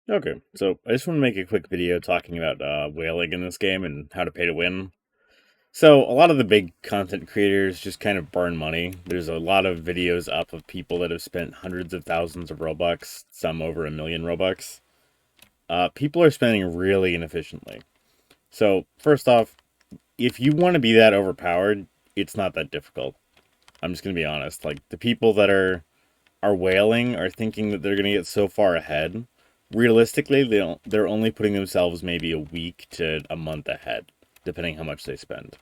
Okay, so I just want to make a quick video talking about whaling in this game and how to pay to win. So a lot of the big content creators just kind of burn money. There's a lot of videos up of people that have spent hundreds of thousands of Robux, some over 1 million Robux. People are spending really inefficiently. So first off, if you want to be that overpowered, it's not that difficult. I'm just gonna be honest. Like the people that are whaling are thinking that they're going to get so far ahead. Realistically, they're only putting themselves maybe a week to a month ahead, depending how much they spend.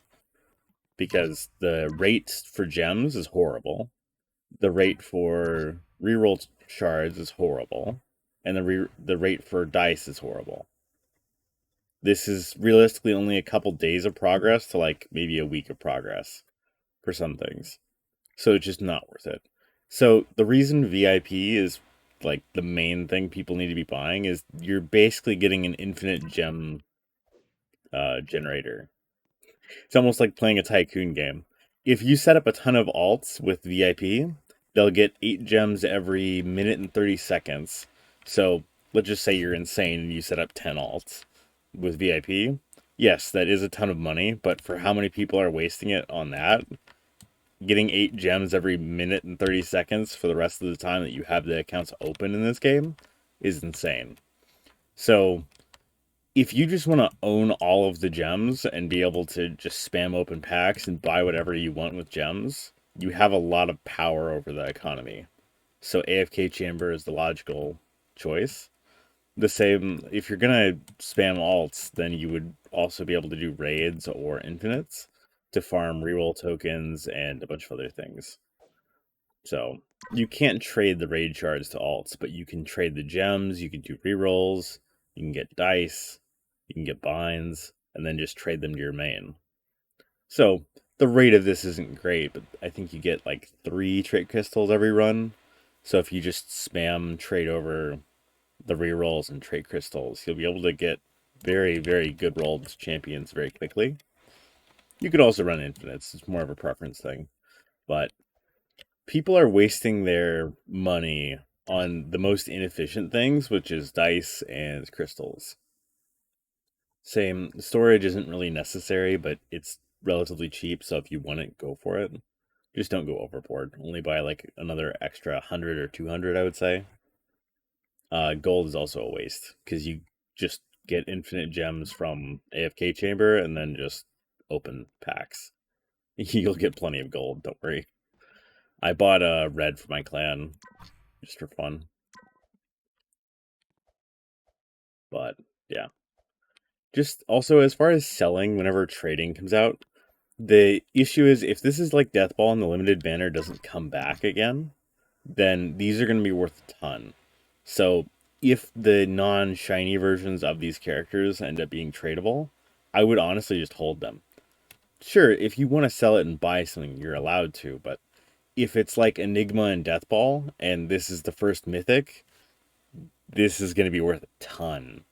Because the rate for gems is horrible. The rate for reroll shards is horrible. And the rate for dice is horrible. This is realistically only a couple days of progress to like maybe a week of progress for some things. So it's just not worth it. So the reason VIP is like the main thing people need to be buying is you're basically getting an infinite gem generator. It's almost like playing a tycoon game. If you set up a ton of alts with VIP, they'll get 8 gems every minute and 30 seconds. So let's just say you're insane and you set up 10 alts with VIP. Yes, that is a ton of money, but for how many people are wasting it on that, getting 8 gems every minute and 30 seconds for the rest of the time that you have the accounts open in this game is insane. So, if you just want to own all of the gems and be able to just spam open packs and buy whatever you want with gems, you have a lot of power over the economy. So, AFK Chamber is the logical choice. The same, if you're gonna spam alts, then you would also be able to do raids or infinites to farm reroll tokens and a bunch of other things. So you can't trade the raid shards to alts, but you can trade the gems, you can do rerolls, you can get dice, you can get binds, and then just trade them to your main. So the rate of this isn't great, but I think you get like 3 trait crystals every run. So if you just spam trade over the rerolls and trait crystals, you'll be able to get very, very good rolled champions very quickly. You could also run infinites, it's more of a preference thing. But people are wasting their money on the most inefficient things, which is dice and crystals. Same, storage isn't really necessary, but it's relatively cheap, so if you want it, go for it. Just don't go overboard. Only buy like another extra 100 or 200, I would say. Gold is also a waste because you just get infinite gems from AFK Chamber and then just open packs. You'll get plenty of gold, don't worry. I bought a red for my clan just for fun. But yeah. Just also as far as selling whenever trading comes out, the issue is if this is like Death Ball and the limited banner doesn't come back again, then these are going to be worth a ton. So if the non-shiny versions of these characters end up being tradable, I would honestly just hold them. Sure, if you want to sell it and buy something, you're allowed to, but if it's like Enigma and Death Ball, and this is the first mythic, this is going to be worth a ton.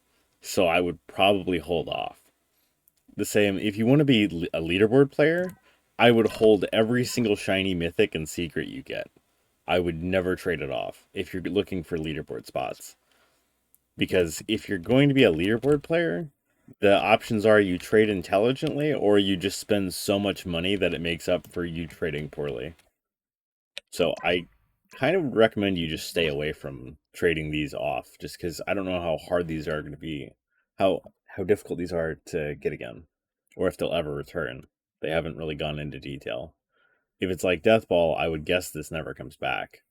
So I would probably hold off. The same, if you want to be a leaderboard player, I would hold every single shiny mythic and secret you get. I would never trade it off if you're looking for leaderboard spots. Because if you're going to be a leaderboard player, the options are you trade intelligently or you just spend so much money that it makes up for you trading poorly. So I kind of recommend you just stay away from trading these off just because I don't know how hard these are going to be, how difficult these are to get again, or if they'll ever return. They haven't really gone into detail. If it's like Death Ball, I would guess this never comes back,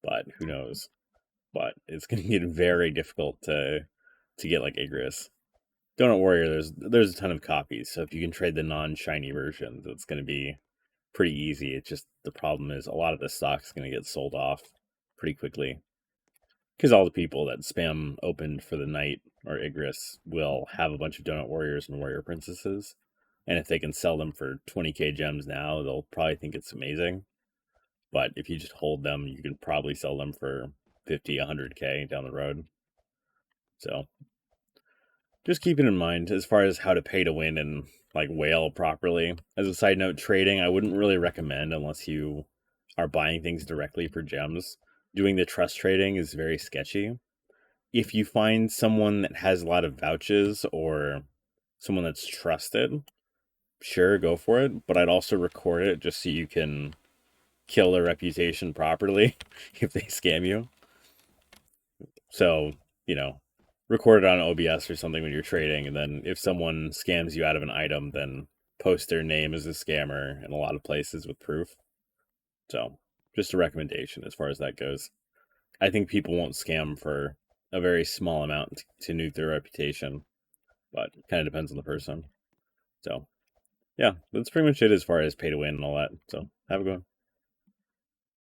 but who knows? But it's going to get very difficult to get like Igris. Donut Warrior, there's a ton of copies, so if you can trade the non-shiny versions, it's going to be pretty easy. It's just the problem is a lot of the stock's going to get sold off pretty quickly because all the people that spam opened for the knight or Igris will have a bunch of Donut Warriors and Warrior Princesses, and if they can sell them for 20k gems now, they'll probably think it's amazing. But if you just hold them, you can probably sell them for 50, 100k down the road. So just keep it in mind as far as how to pay to win and like whale properly. As a side note, trading I wouldn't really recommend unless you are buying things directly for gems. Doing the trust trading is very sketchy. if you find someone that has a lot of vouches or someone that's trusted, sure, go for it. But I'd also record it just so you can kill their reputation properly if they scam you. So, you know, record it on OBS or something when you're trading, and then if someone scams you out of an item, then post their name as a scammer in a lot of places with proof. So, just a recommendation as far as that goes. I think people won't scam for a very small amount to nuke their reputation, but it kind of depends on the person. So, yeah, that's pretty much it as far as pay to win and all that. So, have a good one.